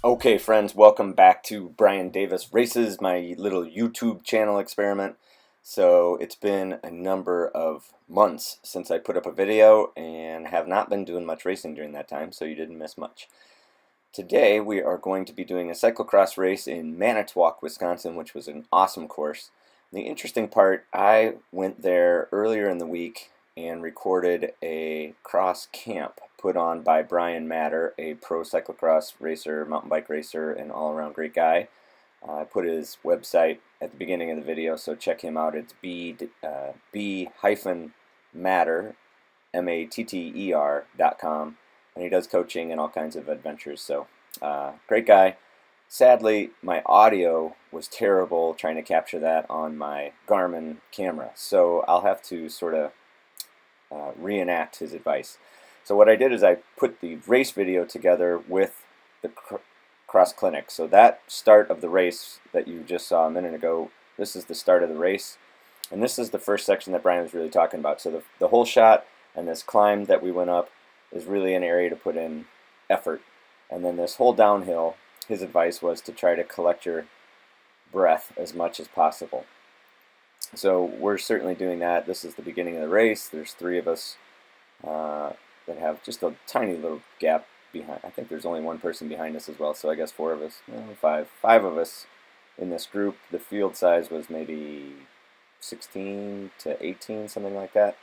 Okay, friends, welcome back to Brian Davis Races, my little YouTube channel experiment. So it's been a number of months since I put up a video and have not been doing much racing during that time, so you didn't miss much. Today we are going to be doing a cyclocross race in Manitowoc, Wisconsin, which was an awesome course. The interesting part, I went there earlier in the week and recorded a cross camp put on by Brian Matter, a pro cyclocross racer, mountain bike racer, and all-around great guy. I put his website at the beginning of the video, so check him out. It's b-matter, matter.com, and he does coaching and all kinds of adventures. So great guy. Sadly, my audio was terrible trying to capture that on my Garmin camera, so I'll have to sort of reenact his advice. So what I did is I put the race video together with the cross clinic. So that start of the race that you just saw a minute ago, this is the start of the race. And this is the first section that Brian was really talking about. So the whole shot and this climb that we went up is really an area to put in effort. And then this whole downhill, his advice was to try to collect your breath as much as possible. So we're certainly doing that. This is the beginning of the race. There's three of us that have just a tiny little gap behind. I think there's only one person behind us as well, so I guess four of us, five of us in this group. The field size was maybe 16 to 18, something like that.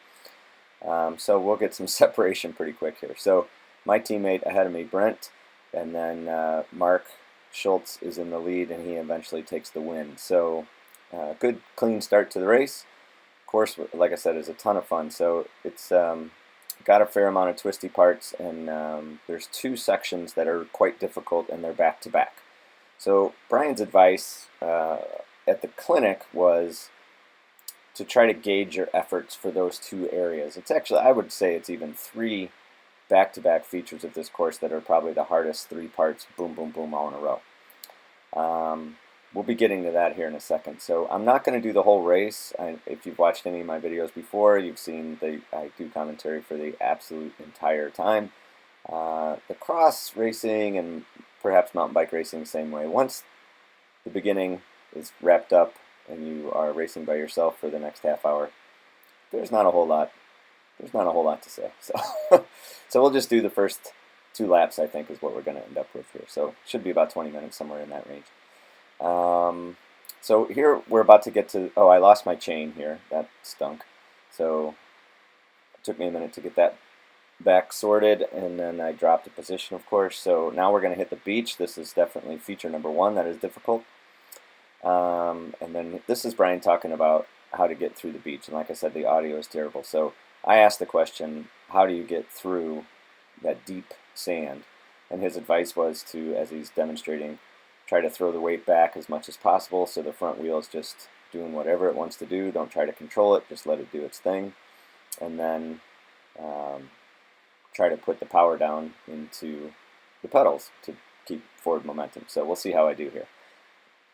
So we'll get some separation pretty quick here. So my teammate ahead of me, Brent, and then Mark Schultz is in the lead, and he eventually takes the win. So good, clean start to the race. Of course, like I said, is a ton of fun. So it's got a fair amount of twisty parts, and there's two sections that are quite difficult, and they're back to back. So Brian's advice at the clinic was to try to gauge your efforts for those two areas. It's actually, I would say it's even three back-to-back features of this course that are probably the hardest three parts, boom, boom, boom, all in a row. We'll be getting to that here in a second. So I'm not going to do the whole race. If you've watched any of my videos before, you've seen I do commentary for the absolute entire time. The cross racing and perhaps mountain bike racing the same way. Once the beginning is wrapped up and you are racing by yourself for the next half hour, there's not a whole lot. There's not a whole lot to say. So, so we'll just do the first 2 laps, I think, is what we're going to end up with here. So it should be about 20 minutes, somewhere in that range. So here we're about to get to, I lost my chain here. That stunk. So it took me a minute to get that back sorted, and then I dropped a position, of course. So now we're going to hit the beach. This is definitely feature number 1 that is difficult. And then this is Brian talking about how to get through the beach. And like I said, the audio is terrible. So I asked the question, how do you get through that deep sand? And his advice was to, as he's demonstrating, try to throw the weight back as much as possible so the front wheel is just doing whatever it wants to do. Don't try to control it, just let it do its thing. And then try to put the power down into the pedals to keep forward momentum. So we'll see how I do here.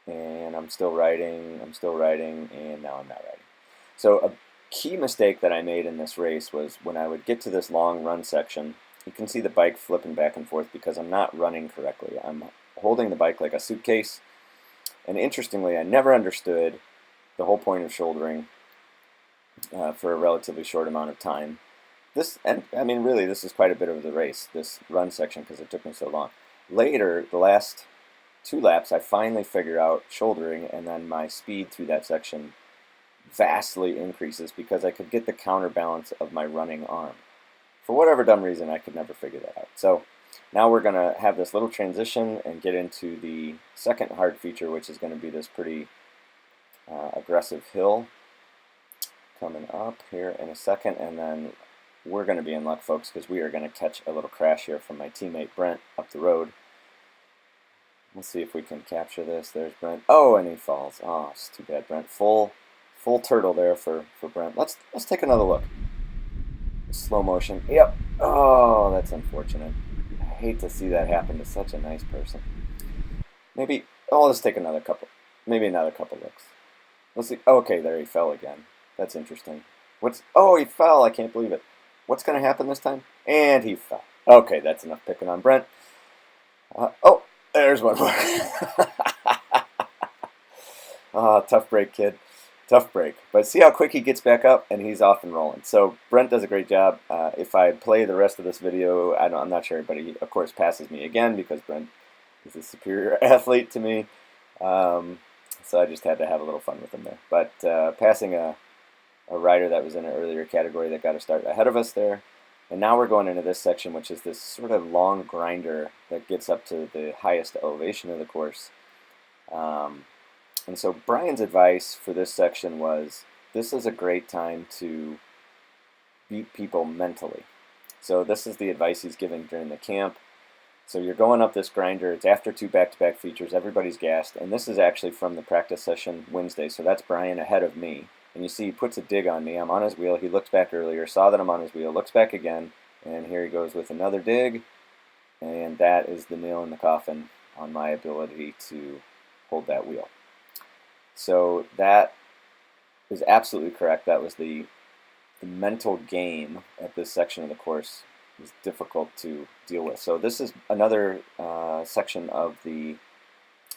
And I'm still riding, and now I'm not riding. So a key mistake that I made in this race was when I would get to this long run section, you can see the bike flipping back and forth because I'm not running correctly. I'm holding the bike like a suitcase, and interestingly, I never understood the whole point of shouldering for a relatively short amount of time. And I mean, really, this is quite a bit of the race, this run section, because it took me so long. Later, the last 2 laps, I finally figured out shouldering, and then my speed through that section vastly increases because I could get the counterbalance of my running arm. For whatever dumb reason, I could never figure that out. So now we're going to have this little transition and get into the second hard feature, which is going to be this pretty aggressive hill coming up here in a second, and then we're going to be in luck, folks, because we are going to catch a little crash here from my teammate Brent up the road. Let's see if we can capture this. There's Brent. Oh, and he falls. Oh, it's too bad, Brent. Full turtle there for Brent. Let's take another look. Slow motion. Yep. Oh, that's unfortunate. I hate to see that happen to such a nice person. Maybe, let's take another couple looks. Let's see. Okay, there he fell again. That's interesting. He fell. I can't believe it. What's going to happen this time? And he fell. Okay, that's enough picking on Brent. There's one more. Ah, tough break, kid. Tough break. But see how quick he gets back up, and he's off and rolling. So Brent does a great job. If I play the rest of this video, I'm not sure, but he, of course, passes me again because Brent is a superior athlete to me. So I just had to have a little fun with him there. But passing a rider that was in an earlier category that got a start ahead of us there. And now we're going into this section, which is this sort of long grinder that gets up to the highest elevation of the course. And so Brian's advice for this section was, this is a great time to beat people mentally. So this is the advice he's giving during the camp. So you're going up this grinder. It's after 2 back-to-back features. Everybody's gassed. And this is actually from the practice session Wednesday. So that's Brian ahead of me. And you see he puts a dig on me. I'm on his wheel. He looked back earlier, saw that I'm on his wheel, looks back again, and here he goes with another dig. And that is the nail in the coffin on my ability to hold that wheel. So that is absolutely correct. That was the mental game at this section of the course. It was difficult to deal with. So this is another section of the,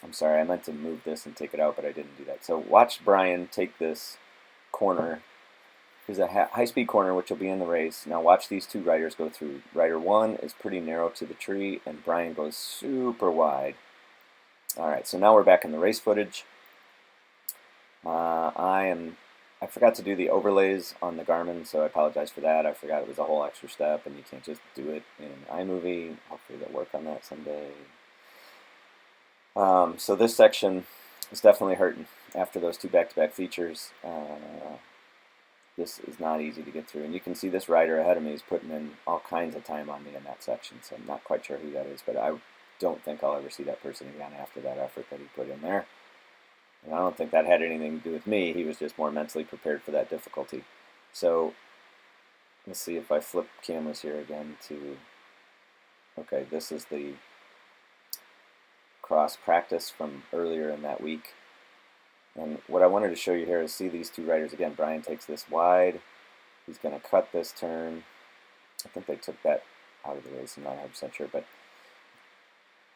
I'm sorry, I meant to move this and take it out, but I didn't do that. So watch Brian take this corner. Here's a high-speed corner, which will be in the race. Now watch these two riders go through. Rider 1 is pretty narrow to the tree, and Brian goes super wide. All right, so now we're back in the race footage. I forgot to do the overlays on the Garmin, so I apologize for that. I forgot it was a whole extra step, and you can't just do it in iMovie. Hopefully they'll work on that someday. So this section is definitely hurting after those 2 back-to-back features. This is not easy to get through, and you can see this rider ahead of me is putting in all kinds of time on me in that section, so I'm not quite sure who that is, but I don't think I'll ever see that person again after that effort that he put in there. And I don't think that had anything to do with me. He was just more mentally prepared for that difficulty. So let's see if I flip cameras here again to, okay, this is the cross practice from earlier in that week. And what I wanted to show you here is see these two riders again. Brian takes this wide. He's going to cut this turn. I think they took that out of the race. I'm not 100% sure, but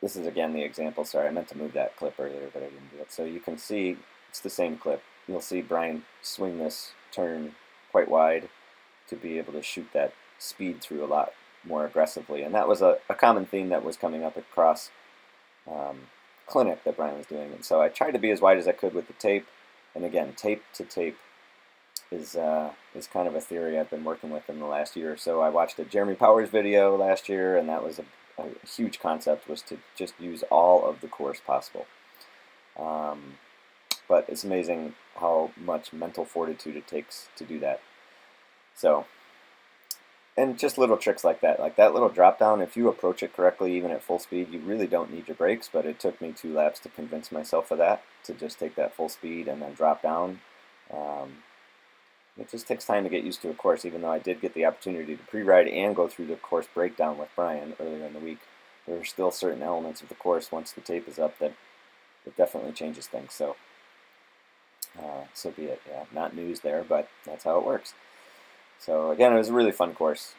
this is again the example. Sorry, I meant to move that clip earlier, but I didn't do it. So you can see it's the same clip. You'll see Brian swing this turn quite wide to be able to shoot that speed through a lot more aggressively. And that was a common theme that was coming up across clinic that Brian was doing. And so I tried to be as wide as I could with the tape. And again, tape to tape is kind of a theory I've been working with in the last year or so. I watched a Jeremy Powers video last year, and that was a huge concept, was to just use all of the course possible. But it's amazing how much mental fortitude it takes to do that. So, and just little tricks like that little drop down, if you approach it correctly, even at full speed, you really don't need your brakes, but it took me 2 laps to convince myself of that, to just take that full speed and then drop down. It just takes time to get used to a course, even though I did get the opportunity to pre-ride and go through the course breakdown with Brian earlier in the week. There are still certain elements of the course, once the tape is up, that it definitely changes things. So, so be it. Yeah, not news there, but that's how it works. So again, it was a really fun course.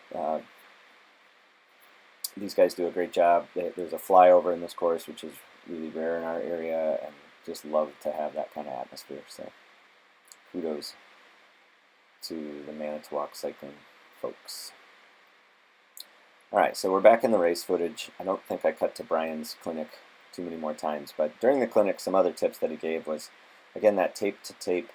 These guys do a great job. There's a flyover in this course, which is really rare in our area, and just love to have that kind of atmosphere. So kudos to the Manitowoc cycling folks. Alright, so we're back in the race footage. I don't think I cut to Brian's clinic too many more times, but during the clinic, some other tips that he gave was, again, that tape-to-tape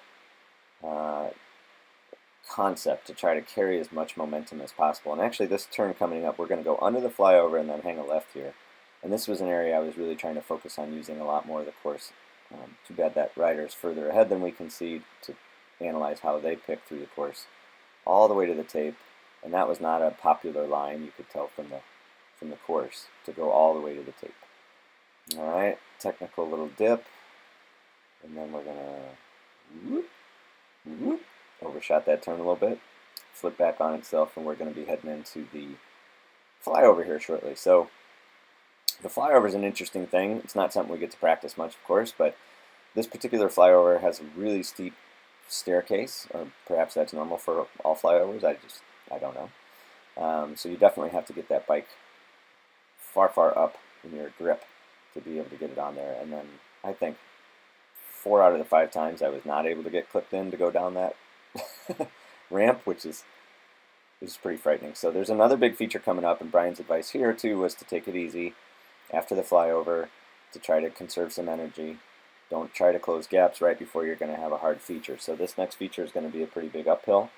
concept to try to carry as much momentum as possible. And actually, this turn coming up, we're going to go under the flyover and then hang a left here. And this was an area I was really trying to focus on using a lot more of the course. Too bad that rider's further ahead than we can see to analyze how they pick through the course all the way to the tape, and that was not a popular line, you could tell from the course, to go all the way to the tape. Alright, technical little dip, and then we're gonna overshot that turn a little bit, flip back on itself, and we're going to be heading into the flyover here shortly. So the flyover is an interesting thing. It's not something we get to practice much, of course, but this particular flyover has a really steep staircase, or perhaps that's normal for all flyovers. I don't know. So you definitely have to get that bike far up in your grip to be able to get it on there. And then I think 4 out of the 5 times I was not able to get clipped in to go down that ramp, which is pretty frightening. So there's another big feature coming up, and Brian's advice here too was to take it easy after the flyover, to try to conserve some energy. Don't try to close gaps right before you're going to have a hard feature. So this next feature is going to be a pretty big uphill,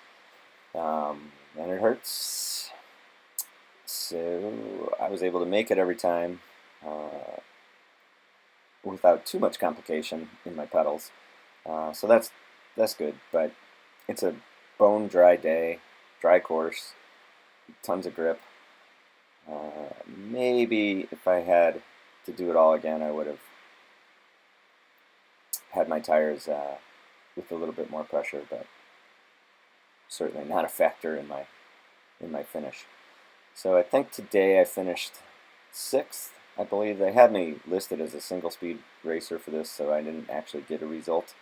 and it hurts. So I was able to make it every time without too much complication in my pedals. So that's good, but it's a bone dry day, dry course, tons of grip. Maybe if I had to do it all again, I would have had my tires with a little bit more pressure, but certainly not a factor in my finish. So I think today I finished 6th. I believe they had me listed as a single speed racer for this, so I didn't actually get a result.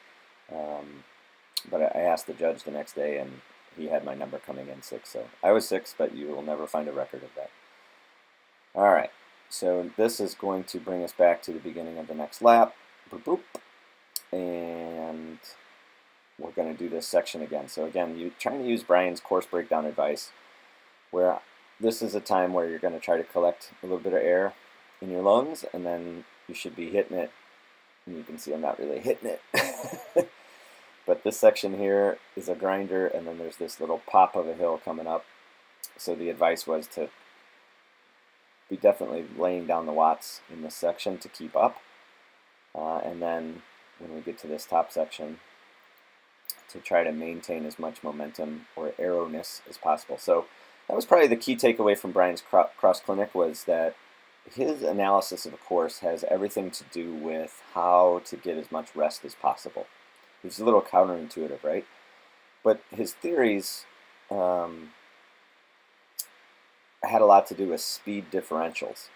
But I asked the judge the next day, and he had my number coming in 6th. So I was 6th, but you will never find a record of that. All right, so this is going to bring us back to the beginning of the next lap. Boop, boop. And we're going to do this section again. So again, you're trying to use Brian's course breakdown advice, where this is a time where you're going to try to collect a little bit of air in your lungs, and then you should be hitting it. And you can see I'm not really hitting it. But this section here is a grinder, and then there's this little pop of a hill coming up. So the advice was to be definitely laying down the watts in this section to keep up. And then when we get to this top section, to try to maintain as much momentum or aeroness as possible. So that was probably the key takeaway from Brian's cross clinic, was that his analysis of a course has everything to do with how to get as much rest as possible. It's a little counterintuitive, right? But his theories had a lot to do with speed differentials.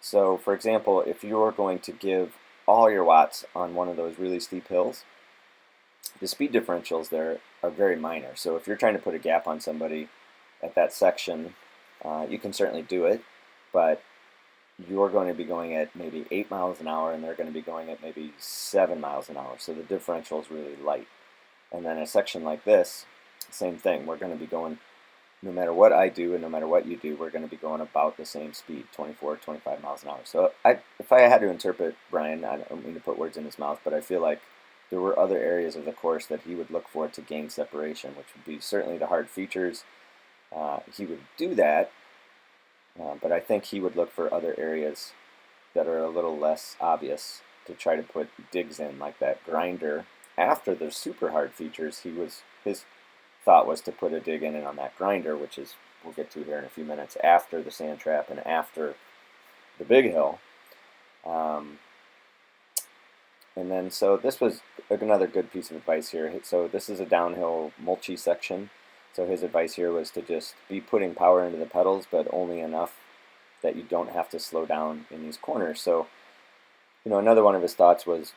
So, for example, if you're going to give all your watts on one of those really steep hills, the speed differentials there are very minor. So if you're trying to put a gap on somebody at that section, you can certainly do it, but you're going to be going at maybe 8 miles an hour, and they're going to be going at maybe 7 miles an hour. So the differential is really light. And then a section like this, same thing. We're going to be going, no matter what I do and no matter what you do, we're going to be going about the same speed, 24, 25 miles an hour. So if I had to interpret Brian, I don't mean to put words in his mouth, but I feel like there were other areas of the course that he would look for to gain separation, which would be certainly the hard features. He would do that, but I think he would look for other areas that are a little less obvious to try to put digs in, like that grinder. After the super hard features, his thought was to put a dig in on that grinder, which is, we'll get to here in a few minutes, after the sand trap and after the big hill. And then, so this was another good piece of advice here. So this is a downhill mulchy section. So his advice here was to just be putting power into the pedals, but only enough that you don't have to slow down in these corners. So, another one of his thoughts was,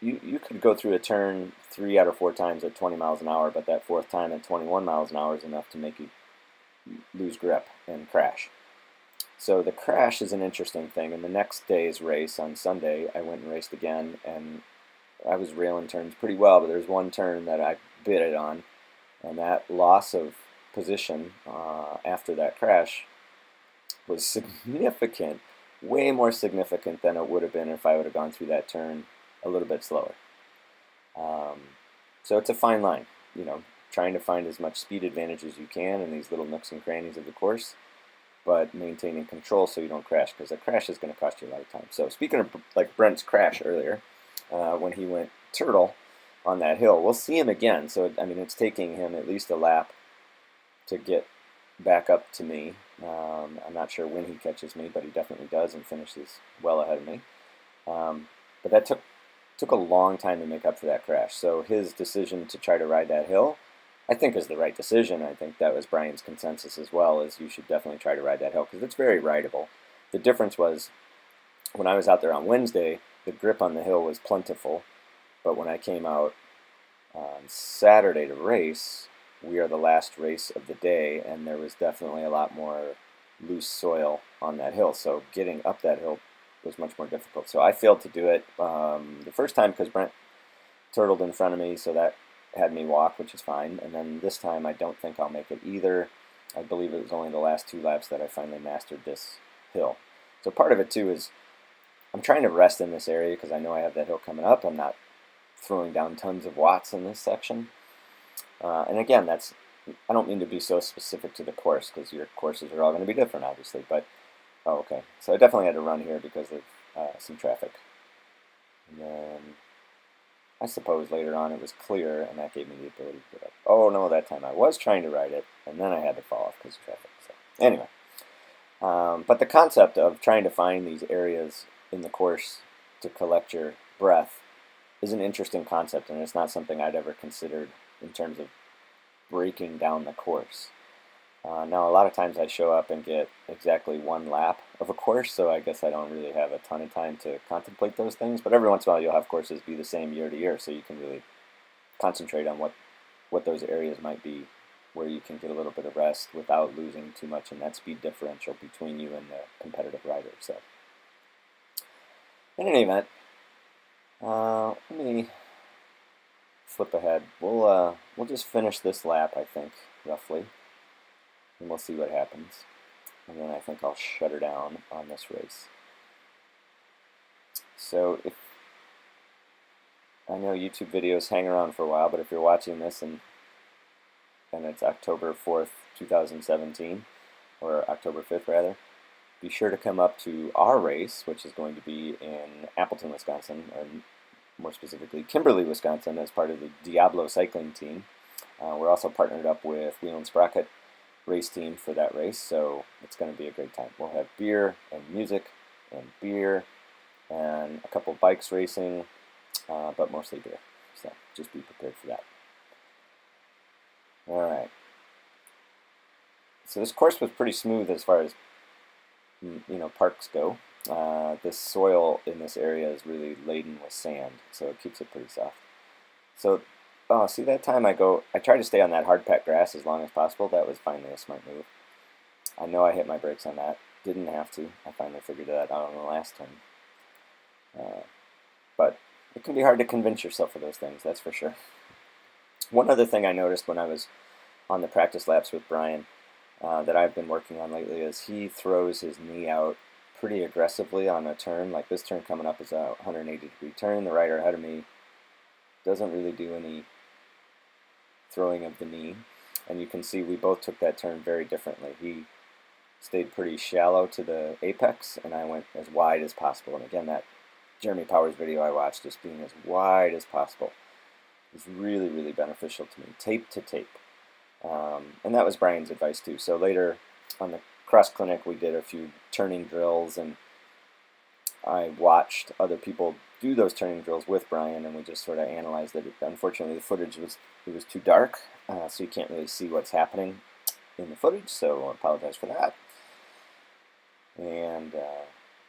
you could go through a turn 3 out of 4 times at 20 miles an hour, but that 4th time at 21 miles an hour is enough to make you lose grip and crash. So the crash is an interesting thing. In the next day's race on Sunday, I went and raced again, and I was railing turns pretty well, but there's one turn that I bit it on, and that loss of position after that crash was significant, way more significant than it would have been if I would have gone through that turn a little bit slower. So it's a fine line, trying to find as much speed advantage as you can in these little nooks and crannies of the course, but maintaining control so you don't crash, because a crash is going to cost you a lot of time. So speaking of like Brent's crash earlier, when he went turtle on that hill, we'll see him again. So it's taking him at least a lap to get back up to me. I'm not sure when he catches me, but he definitely does and finishes well ahead of me. But that took a long time to make up for that crash. So his decision to try to ride that hill, I think, is the right decision. I think that was Brian's consensus as well, is you should definitely try to ride that hill because it's very rideable. The difference was, when I was out there on Wednesday, the grip on the hill was plentiful, but when I came out on Saturday to race, we are the last race of the day, and there was definitely a lot more loose soil on that hill. So getting up that hill was much more difficult. So I failed to do it the first time because Brent turtled in front of me, so that had me walk, which is fine. And then this time I don't think I'll make it either. I believe it was only the last 2 laps that I finally mastered this hill. So part of it too is I'm trying to rest in this area because I know I have that hill coming up. I'm not throwing down tons of watts in this section. And again, I don't mean to be so specific to the course because your courses are all going to be different, obviously. But, oh, okay. So I definitely had to run here because of some traffic. And then I suppose later on it was clear, and that gave me the ability to get up. Oh, no, that time I was trying to ride it, and then I had to fall off because of traffic. So anyway, but the concept of trying to find these areas in the course to collect your breath is an interesting concept, and it's not something I'd ever considered in terms of breaking down the course. Now, a lot of times I show up and get exactly 1 lap of a course, so I guess I don't really have a ton of time to contemplate those things, but every once in a while you'll have courses be the same year to year, so you can really concentrate on what those areas might be where you can get a little bit of rest without losing too much in that speed differential between you and the competitive rider. So, in any event, let me flip ahead. We'll just finish this lap, I think, roughly, and we'll see what happens. And then I think I'll shut her down on this race. So if I know YouTube videos hang around for a while, but if you're watching this and it's October 4th, 2017, or October 5th rather, be sure to come up to our race, which is going to be in Appleton, Wisconsin, or more specifically Kimberly, Wisconsin, as part of the Diablo cycling team. We're also partnered up with Wheel and Sprocket race team for that race, so it's going to be a great time. We'll have beer and music and beer and a couple bikes racing, but mostly beer, so just be prepared for that. Alright, so this course was pretty smooth as far as parks go. This soil in this area is really laden with sand, so it keeps it pretty soft. So, see, that time I try to stay on that hard packed grass as long as possible. That was finally a smart move. I know I hit my brakes on that. Didn't have to. I finally figured that out on the last turn. But it can be hard to convince yourself of those things, that's for sure. One other thing I noticed when I was on the practice laps with Brian that I've been working on lately is he throws his knee out pretty aggressively on a turn. Like this turn coming up is a 180-degree turn. The rider ahead of me doesn't really do any throwing of the knee. And you can see we both took that turn very differently. He stayed pretty shallow to the apex, and I went as wide as possible. And again, that Jeremy Powers video I watched, just being as wide as possible, was really, really beneficial to me. Tape to tape. And that was Brian's advice too. So later on the cross clinic, we did a few turning drills, and I watched other people do those turning drills with Brian, and we just sort of analyzed it. Unfortunately, the footage was too dark, so you can't really see what's happening in the footage, so I apologize for that. And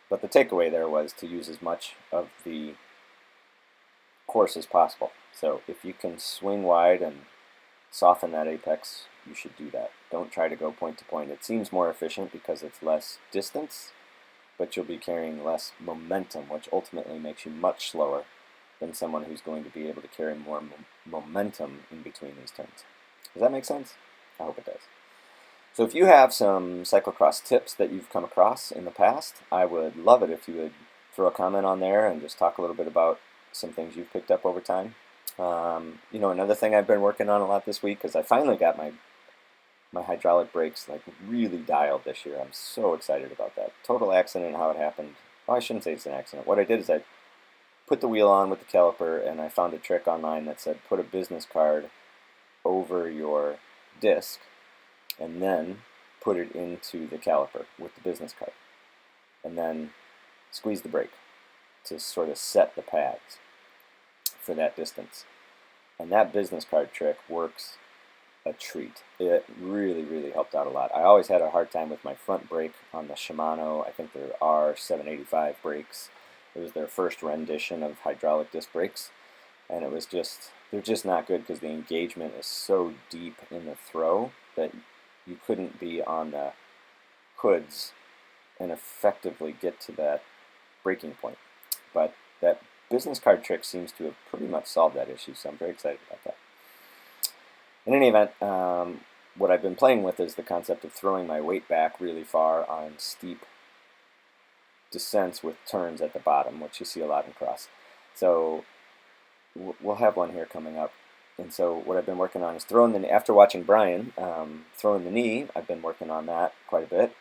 but the takeaway there was to use as much of the course as possible. So if you can swing wide and soften that apex, you should do that. Don't try to go point to point. It seems more efficient because it's less distance, but you'll be carrying less momentum, which ultimately makes you much slower than someone who's going to be able to carry more momentum in between these turns. Does that make sense? I hope it does. So if you have some cyclocross tips that you've come across in the past, I would love it if you would throw a comment on there and just talk a little bit about some things you've picked up over time. Another thing I've been working on a lot this week is I finally got my hydraulic brakes like really dialed this year. I'm so excited about that. Total accident how it happened. Oh, I shouldn't say it's an accident. What I did is I put the wheel on with the caliper, and I found a trick online that said put a business card over your disc and then put it into the caliper with the business card, and then squeeze the brake to sort of set the pads for that distance. And that business card trick works a treat. It really, really helped out a lot. I always had a hard time with my front brake on the Shimano. I think they're R785 brakes. It was their first rendition of hydraulic disc brakes, and they're just not good because the engagement is so deep in the throw that you couldn't be on the hoods and effectively get to that breaking point. But that business card trick seems to have pretty much solved that issue, so I'm very excited about that. In any event, what I've been playing with is the concept of throwing my weight back really far on steep descents with turns at the bottom, which you see a lot in cross. So we'll have one here coming up. And so what I've been working on is throwing the knee. After watching Brian throwing the knee, I've been working on that quite a bit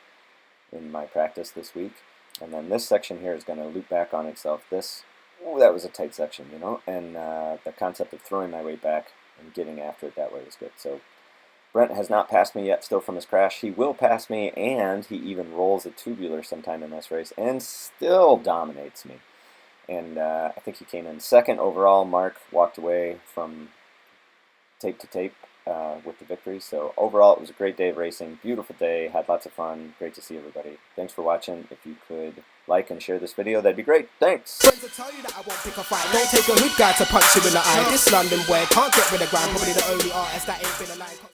in my practice this week. And then this section here is going to loop back on itself. Ooh, that was a tight section, you know. And the concept of throwing my weight back and getting after it that way was good. So Brent has not passed me yet, still from his crash. He will pass me, and he even rolls a tubular sometime in this race and still dominates me. And I think he came in second overall. Mark walked away from tape to tape with the victory. So overall, it was a great day of racing. Beautiful day. Had lots of fun. Great to see everybody. Thanks for watching. If you could like and share this video, that'd be great. Thanks. Friends will tell you that I won't pick a fight. Don't take a hood guy to punch you in the eye. This London boy can't get rid of grind. Probably the only artist that ain't been alive.